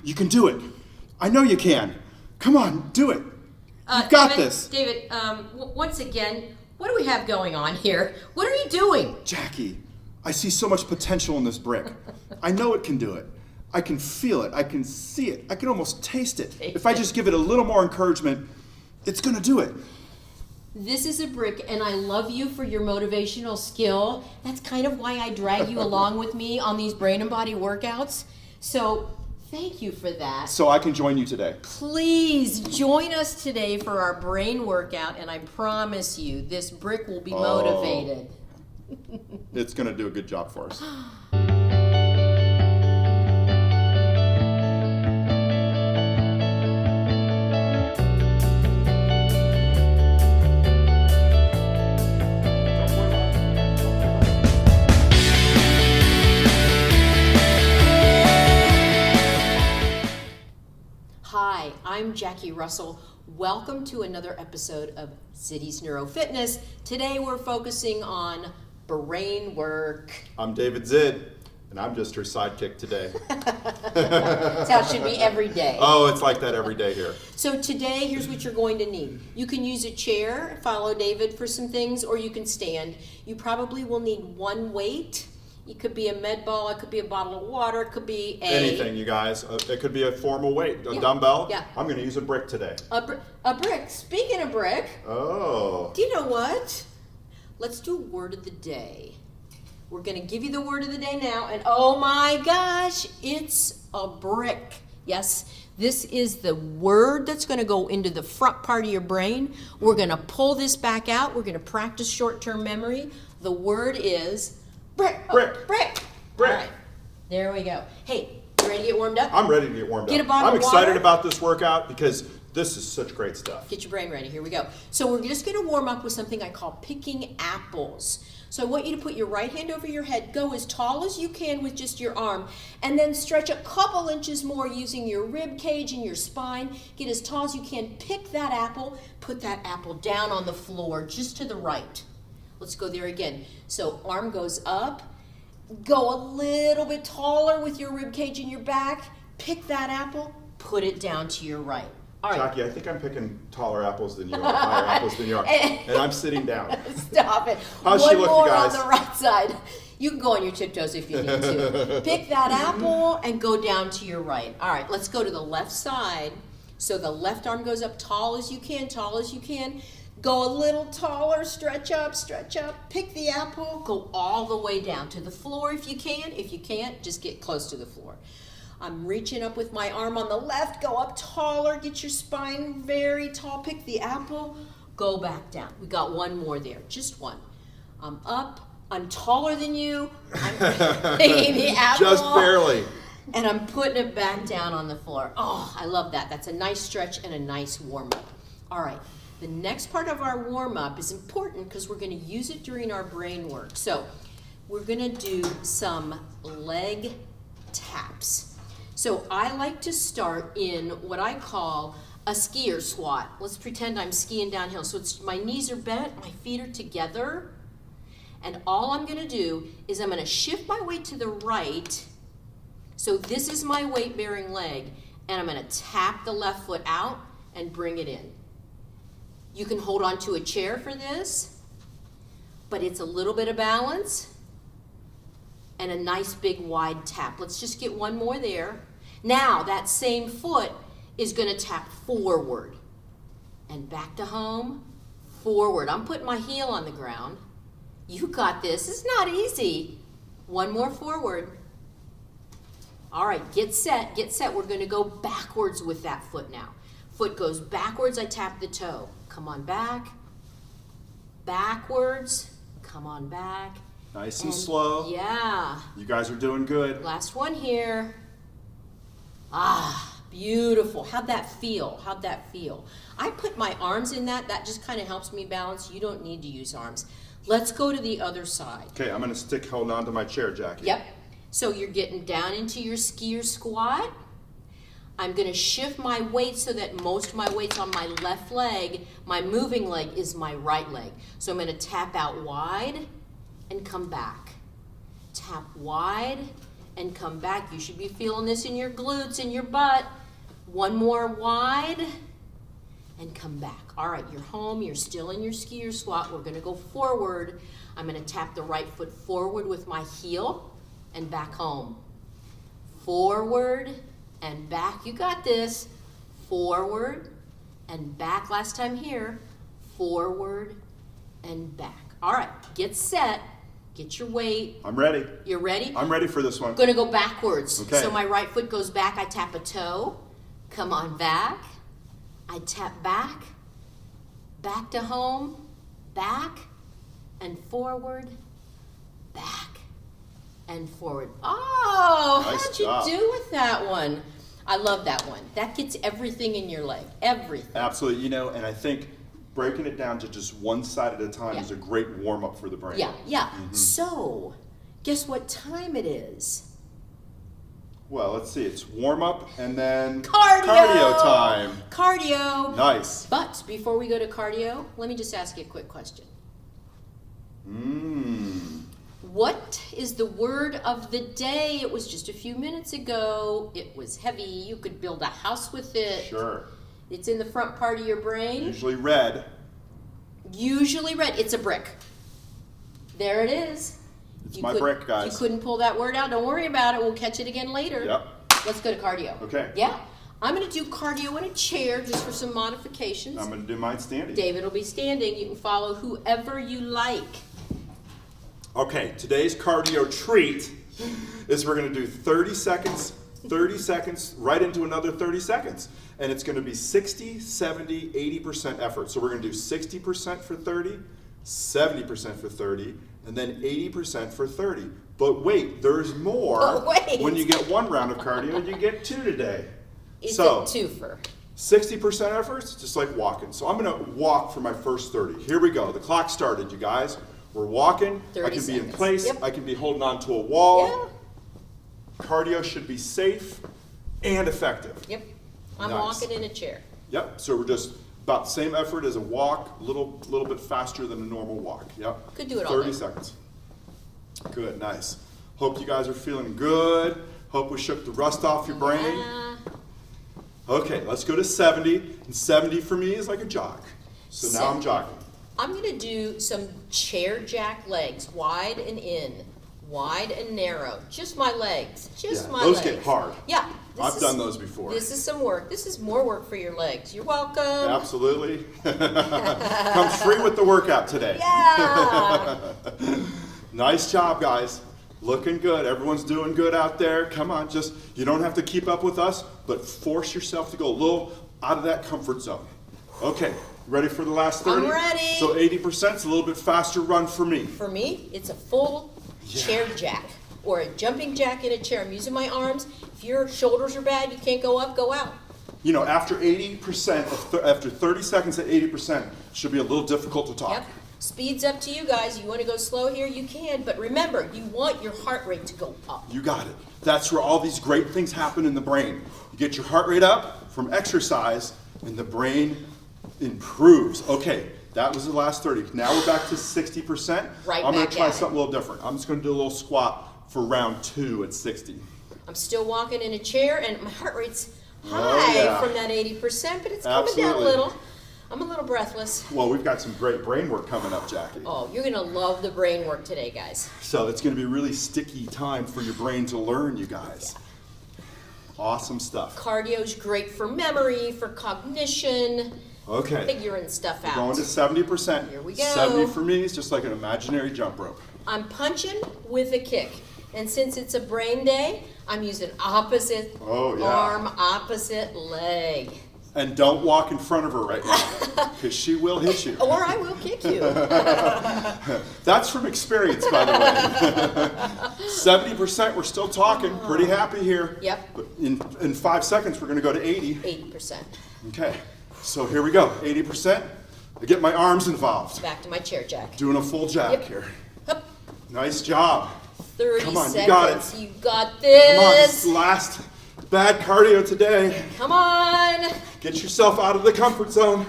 You can do it. I know you can. Come on, do it. You've got this. David, once again, what do we have going on here? What are you doing? Jackie, I see so much potential in this brick. I know it can do it. I can feel it. I can see it. I can almost taste it. If I just give it a little more encouragement, it's going to do it. This is a brick, and I love you for your motivational skill. That's kind of why I drag you along with me on these brain and body workouts. So thank you for that. So I can join you today. Please join us today for our brain workout, and I promise you this brick will be motivated. It's going to do a good job for us. Hi, I'm Jackie Russell. Welcome to another episode of Ziddy's NeuroFitness. Today we're focusing on brain work. I'm David Zid, and I'm just her sidekick today. That's how it should be every day. Oh, it's like that every day here. So today, here's what you're going to need. You can use a chair, follow David for some things, or you can stand. You probably will need one weight. It could be a med ball, it could be a bottle of water, it could be anything, you guys. It could be a formal weight, a dumbbell. Yeah. I'm going to use a brick today. A brick. Speaking of brick, oh. Do you know what? Let's do word of the day. We're going to give you the word of the day now, and oh my gosh, it's a brick. Yes, this is the word that's going to go into the front part of your brain. We're going to pull this back out. We're going to practice short-term memory. The word is brick. Brick. Brick. Brick. All right, there we go. Hey, you ready to get warmed up? I'm ready to get warmed up. Get a bottle I'm of excited water. about this workout because this is such great stuff. Get your brain ready. Here we go. So we're just going to warm up with something I call picking apples. So I want you to put your right hand over your head, go as tall as you can with just your arm, and then stretch a couple inches more using your rib cage and your spine. Get as tall as you can. Pick that apple. Put that apple down on the floor just to the right. Let's go there again. So arm goes up. Go a little bit taller with your rib cage and your back. Pick that apple. Put it down to your right. All right. Jackie, I think I'm picking taller apples than you are, higher apples than you are, and I'm sitting down. Stop it. How's One she look, more you guys? on the right side. You can go on your tiptoes if you need to. Pick that apple and go down to your right. All right, let's go to the left side. So the left arm goes up tall as you can, tall as you can. Go a little taller, stretch up, pick the apple, go all the way down to the floor if you can. If you can't, just get close to the floor. I'm reaching up with my arm on the left, go up taller, get your spine very tall, pick the apple, go back down. We got one more there, just one. I'm up, I'm taller than you, I'm picking the apple. Just barely. And I'm putting it back down on the floor. Oh, I love that. That's a nice stretch and a nice warm-up. All right, the next part of our warm-up is important because we're going to use it during our brain work. So we're going to do some leg taps. So I like to start in what I call a skier squat. Let's pretend I'm skiing downhill. So my knees are bent, my feet are together, and all I'm going to do is I'm going to shift my weight to the right. So this is my weight-bearing leg, and I'm going to tap the left foot out and bring it in. You can hold on to a chair for this, but it's a little bit of balance and a nice big wide tap. Let's just get one more there. Now that same foot is going to tap forward and back to home, forward. I'm putting my heel on the ground. You got this. It's not easy. One more forward. All right, get set, get set. We're going to go backwards with that foot now. Foot goes backwards, I tap the toe. Come on back, backwards, come on back. Nice and slow. Yeah. You guys are doing good. Last one here. Ah, beautiful. How'd that feel? How'd that feel? I put my arms in that. That just kind of helps me balance. You don't need to use arms. Let's go to the other side. Okay, I'm going to stick holding on to my chair, Jackie. Yep. So you're getting down into your skier squat. I'm going to shift my weight so that most of my weight's on my left leg. My moving leg is my right leg. So I'm going to tap out wide and come back. Tap wide and come back. You should be feeling this in your glutes, in your butt. One more wide, and come back. All right, you're home, you're still in your skier squat. We're gonna go forward. I'm gonna tap the right foot forward with my heel and back home. Forward and back, you got this. Forward and back, last time here. Forward and back. All right, get set, get your weight. I'm ready. You're ready? I'm ready for this one. I'm gonna go backwards. Okay. So my right foot goes back, I tap a toe, come on back, I tap back, back to home, back, and forward, back, and forward. Oh, Nice how'd you job. do with that one? I love that one. That gets everything in your leg, everything. Absolutely, and I think breaking it down to just one side at a time is a great warm-up for the brain. Yeah, yeah. So, guess what time it is? Well, let's see. It's warm-up and then Cardio time. Cardio. Nice. But before we go to cardio, let me just ask you a quick question. What is the word of the day? It was just a few minutes ago. It was heavy. You could build a house with it. Sure. It's in the front part of your brain. Usually red. Usually red. It's a brick. There it is. It's my brick, guys. If you couldn't pull that word out, don't worry about it. We'll catch it again later. Yep. Let's go to cardio. Okay. Yeah. I'm going to do cardio in a chair just for some modifications. I'm going to do mine standing. David will be standing. You can follow whoever you like. Okay, today's cardio treat is we're going to do 30 seconds, right into another 30 seconds. And it's going to be 60, 70, 80% effort. So we're going to do 60% for 30, 70% for 30, and then 80% for 30. But wait, there's more. Oh, wait. When you get one round of cardio, you get two today. It's So, a twofer. 60% efforts, just like walking. So I'm going to walk for my first 30. Here we go. The clock started, you guys. We're walking. 30 I can be in seconds. place. Yep. I can be holding on to a wall. Yeah. Cardio should be safe and effective. Yep. I'm Nice. walking in a chair. Yep. So we're just about the same effort as a walk, a little bit faster than a normal walk. Yep. Could do it all 30 day. seconds. Good. Nice. Hope you guys are feeling good. Hope we shook the rust off your brain. Yeah. Okay, let's go to 70. And 70 for me is like a jog. So now I'm 70. jogging. I'm going to do some chair jack legs, wide and in, wide and narrow. Just my legs. Just Yeah, my those legs. get hard. Yeah. I've done those before. This is some work. This is more work for your legs. You're welcome. Absolutely. Comes free with the workout today. Yeah. Nice job, guys. Looking good. Everyone's doing good out there. Come on, you don't have to keep up with us, but force yourself to go a little out of that comfort zone. Okay, ready for the last 30? I'm ready. So 80% is a little bit faster run for me. For me, it's a full chair jack or a jumping jack in a chair. I'm using my arms. If your shoulders are bad, you can't go up, go out. After 80%, after 30 seconds at 80%, it should be a little difficult to talk. Yep. Speed's up to you guys. You want to go slow here, you can. But remember, you want your heart rate to go up. You got it. That's where all these great things happen in the brain. You get your heart rate up from exercise, and the brain improves. Okay, that was the last 30. Now we're back to 60%. Right I'm going back to try at it. something a little different. I'm just going to do a little squat for round 2 at 60. I'm still walking in a chair, and my heart rate's high yeah. from that 80%, but it's coming down a Absolutely. little. I'm a little breathless. Well, we've got some great brain work coming up, Jackie. Oh, you're going to love the brain work today, guys. So it's going to be a really sticky time for your brain to learn, you guys. Awesome stuff. Cardio's great for memory, for cognition, Okay. figuring stuff out. Going to 70%. Here we go. 70 for me is just like an imaginary jump rope. I'm punching with a kick. And since it's a brain day, I'm using opposite arm, opposite leg. And don't walk in front of her right now, because she will hit you. Or I will kick you. That's from experience, by the way. 70%, we're still talking. Pretty happy here. Yep. But in 5 seconds, we're going to go to 80. 80%. Okay, so here we go. 80%. I get my arms involved. Back to my chair jack. Doing a full jack Yep. here. Hup. Nice job. 30 Come on, seconds. you got it. You got this. Come on, this is the last bad cardio today. Come on. Get yourself out of the comfort zone.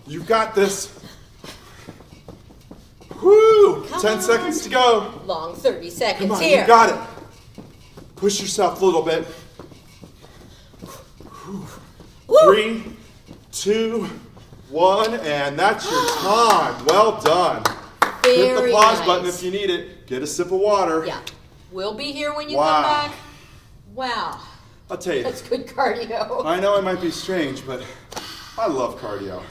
You've got this. Woo! Come 10 on. seconds to go. Long 30 seconds Come on, here. you got it. Push yourself a little bit. Woo. 3, 2, 1, and that's your time. Well done. Hit the Very pause nice. button if you need it. Get a sip of water. Yeah. We'll be here when you Wow. come back. Wow. I'll tell you, That's good cardio. I know it might be strange, but I love cardio.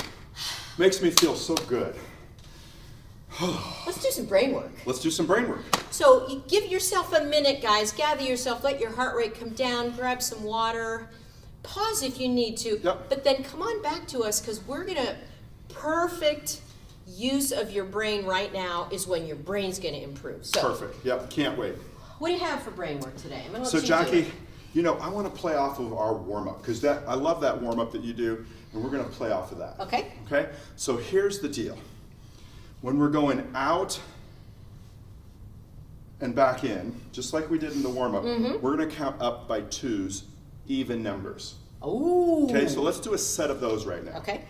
Makes me feel so good. Let's do some brain work. Let's do some brain work. So you give yourself a minute, guys. Gather yourself. Let your heart rate come down. Grab some water. Pause if you need to. Yep. But then come on back to us because we're going to perfect use of your brain right now is when your brain's going to improve. So Perfect. Yep, can't wait. what do you have for brain work today? I'm gonna let So you do Jackie, it. you know, I want to play off of our warm-up because I love that warm-up that you do, and we're going to play off of that. Okay. Okay? So here's the deal. When we're going out and back in, just like we did in the warm-up, we're going to count up by 2s, even numbers. Ooh. Okay, so let's do a set of those right now. Okay.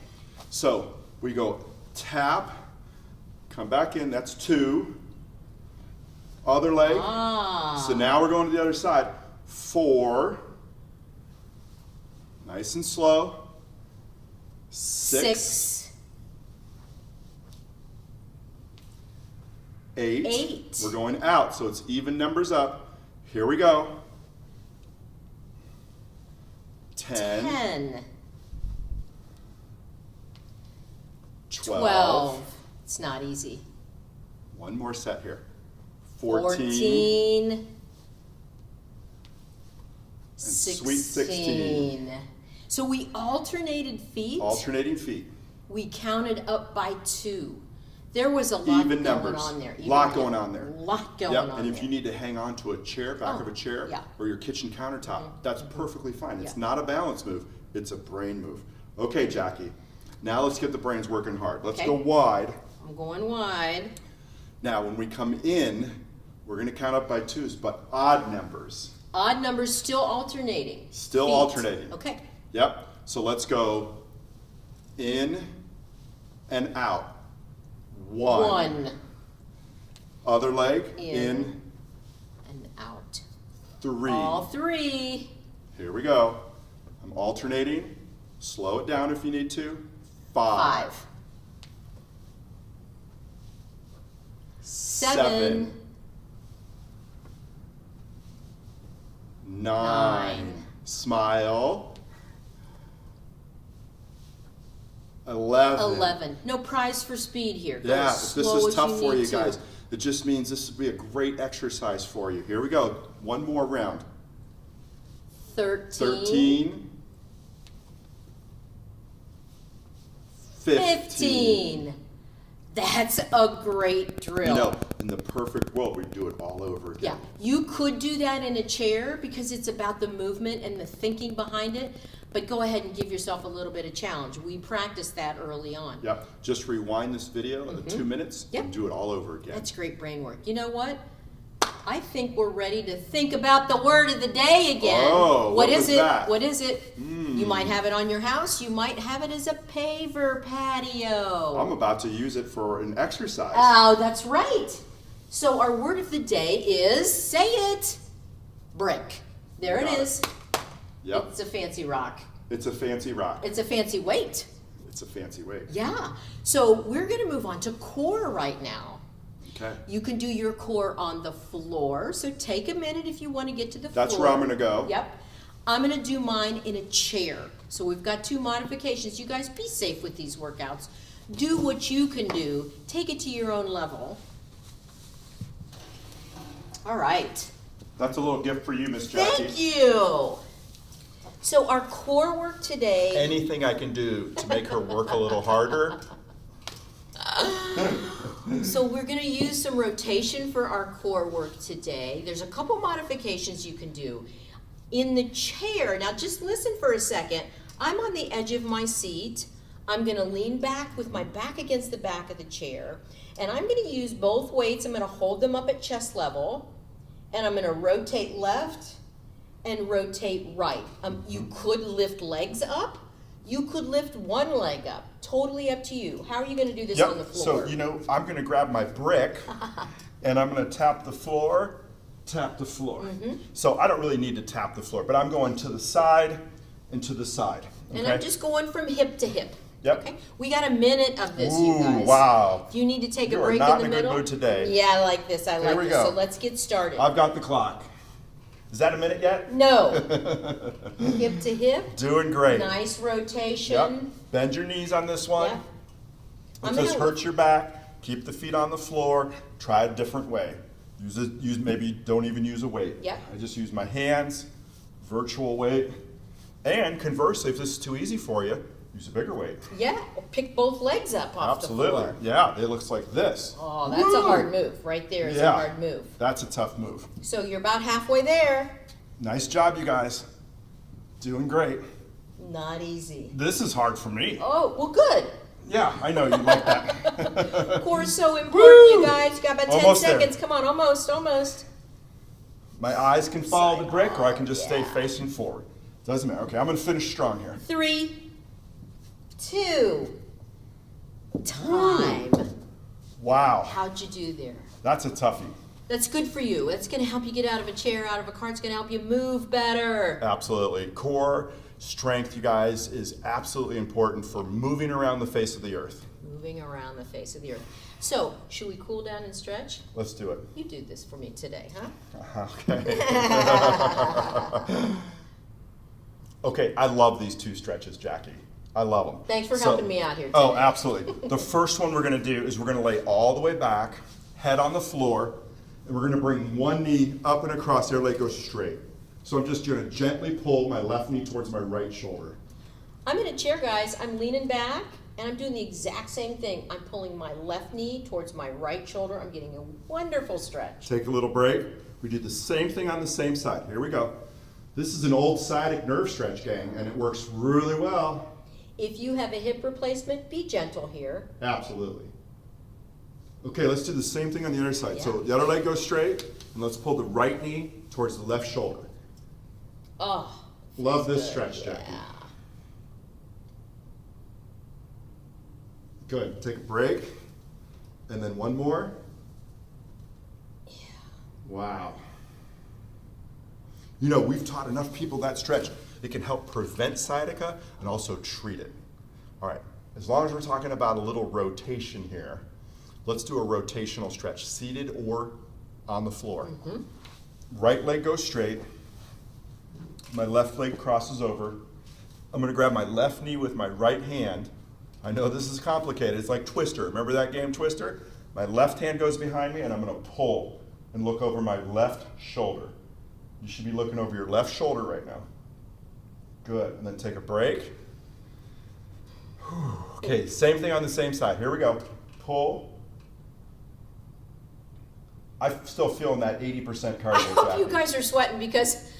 So we go tap, come back in, that's 2. Other leg. Ah. So now we're going to the other side. 4. Nice and slow. 6. 8. 8. We're going out, so it's even numbers up. Here we go. 10. 10. 12. It's not easy. One more set here. 14. 14. And sweet 16. So we alternated feet. Alternating feet. We counted up by 2. There was a lot Even going numbers. on there. Lot going on there. Lot going Yep, on and if there. you need to hang on to a chair, back of a chair, yeah. or your kitchen countertop, that's perfectly fine. It's Yeah. not a balance move, it's a brain move. Okay, Jackie, now let's get the brains working hard. Let's Okay. go wide. I'm going wide. Now, when we come in, we're going to count up by 2s, but odd numbers. Odd numbers still alternating. Still Feet. alternating. Okay. Yep, so let's go in and out. 1. Other leg, in and out. 3. All 3. Here we go. I'm alternating. Slow it down if you need to. 5. 7. 9. Smile. 11. 11. No prize for speed here. Go Yeah, as if this slow is as tough for need you to. guys, it just means this would be a great exercise for you. Here we go. One more round. 13. 15. That's a great drill. You know, in the perfect world, we'd do it all over Yeah, again. you could do that in a chair because it's about the movement and the thinking behind it, but go ahead and give yourself a little bit of challenge. We practiced that early on. Yep. Just rewind this video in 2 minutes Yep. and do it all over again. That's great brain work. You know what? I think we're ready to think about the word of the day again. Oh, what is was it? that? What is it? You might have it on your house. You might have it as a paver patio. I'm about to use it for an exercise. Oh, that's right. So our word of the day is, say it, brick. There it Got it. is. Yep. It's a fancy rock. It's a fancy rock. It's a fancy weight. It's a fancy weight. Yeah. So we're going to move on to core right now. Okay. You can do your core on the floor. So take a minute if you want to get to the floor. That's where I'm going to go. Yep. I'm going to do mine in a chair. So we've got 2 modifications. You guys be safe with these workouts. Do what you can do. Take it to your own level. All right. That's a little gift for you, Miss Jackie. Thank you. So our core work today. Anything I can do to make her work a little harder. So we're going to use some rotation for our core work today. There's a couple modifications you can do. In the chair, now just listen for a second. I'm on the edge of my seat. I'm going to lean back with my back against the back of the chair. And I'm going to use both weights. I'm going to hold them up at chest level. And I'm going to rotate left and rotate right. You could lift legs up. You could lift one leg up. Totally up to you. How are you going to do this on the floor? So, I'm going to grab my brick and I'm going to tap the floor tap the floor. So I don't really need to tap the floor, but I'm going to the side and to the side. Okay? And I'm just going from hip to hip. Yep. Okay. We got a minute of this, Ooh, you guys. wow. Do you need to take You a are break not in the in a good middle? mood today. Yeah, I like this. I Here like we this. go. So let's get started. I've got the clock. Is that a minute yet? No. Hip to hip. Doing great. Nice rotation. Yep. Bend your knees on this one. Yeah. If this hurts your back, keep the feet on the floor. Try a different way. Use maybe don't even use a weight. Yep. I just use my hands, virtual weight. And conversely, if this is too easy for you, use a bigger weight. Yeah. Or pick both legs up off the Absolutely. floor. Yeah, it looks like this. Oh, that's a hard move. Right there is a hard move. That's a tough move. So you're about halfway there. Nice job, you guys. Doing great. Not easy. This is hard for me. Oh, well, good. Yeah, I know you like that. Core is so important, you guys. You got about 10 Almost there. seconds. Come on, almost. My eyes can follow the Side brick, or I can on, just stay yeah. facing forward. Doesn't matter. Okay, I'm going to finish strong here. 3, 2, time. Wow, How'd you do there? that's a toughie. That's good for you. That's going to help you get out of a chair, out of a car. It's going to help you move better. Absolutely. Core strength, you guys, is absolutely important for moving around the face of the earth. Moving around the face of the earth. So, should we cool down and stretch? Let's do it. You do this for me today, huh? Okay. Okay, I love these two stretches, Jackie. I love them. Thanks for helping me out here today. Oh, absolutely. The first one we're going to do is we're going to lay all the way back, head on the floor, and we're going to bring one knee up and across. The other leg goes straight. So I'm just going to gently pull my left knee towards my right shoulder. I'm in a chair, guys. I'm leaning back, and I'm doing the exact same thing. I'm pulling my left knee towards my right shoulder. I'm getting a wonderful stretch. Take a little break. We do the same thing on the same side. Here we go. This is an old sciatic nerve stretch, gang, and it works really well. If you have a hip replacement, be gentle here. Absolutely. Okay, let's do the same thing on the other side. Yeah. So the other leg goes straight, and let's pull the right knee towards the left shoulder. Oh, Love this good. stretch, Jackie. Yeah. Good. Take a break, and then one more. Yeah. Wow. You know, we've taught enough people that stretch. It can help prevent sciatica and also treat it. All right, as long as we're talking about a little rotation here, let's do a rotational stretch, seated or on the floor. Right leg goes straight. My left leg crosses over. I'm gonna grab my left knee with my right hand. I know this is complicated. It's like Twister. Remember that game, Twister? My left hand goes behind me, and I'm gonna pull and look over my left shoulder. You should be looking over your left shoulder right now. Good, and then take a break. Okay, same thing on the same side. Here we go. Pull. I'm still feeling that 80% cardio. I hope you Jackie. guys are sweating because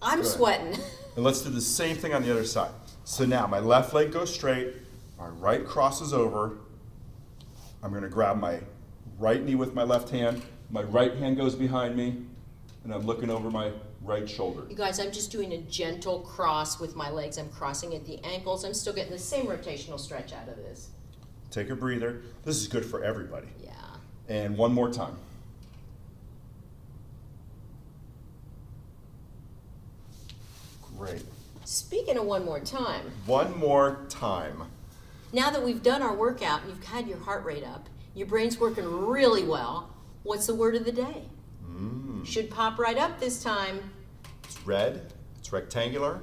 I'm Good. sweating. And let's do the same thing on the other side. So now my left leg goes straight, my right crosses over. I'm gonna grab my right knee with my left hand. My right hand goes behind me, and I'm looking over my right shoulder. You guys, I'm just doing a gentle cross with my legs. I'm crossing at the ankles. I'm still getting the same rotational stretch out of this. Take a breather. This is good for everybody. Yeah. And one more time. Great. Speaking of one more time, One more time. now that we've done our workout and you've had your heart rate up, your brain's working really well, what's the word of the day? Should pop right up this time. It's red. It's rectangular.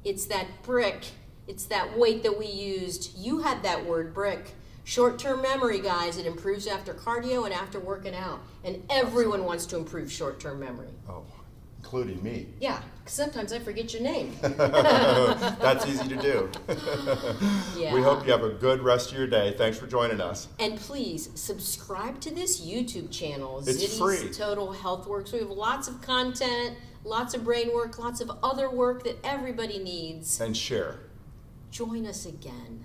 It's that brick. It's that weight that we used. You had that word, brick. Short-term memory, guys. It improves after cardio and after working out. And everyone wants to improve short-term memory. Oh, including me. Yeah, 'cause sometimes I forget your name. That's easy to do. Yeah. We hope you have a good rest of your day. Thanks for joining us. And please subscribe to this YouTube channel, It's Ziddy's free. Total Health Works. We have lots of content, lots of brain work, lots of other work that everybody needs. And share. Join us again.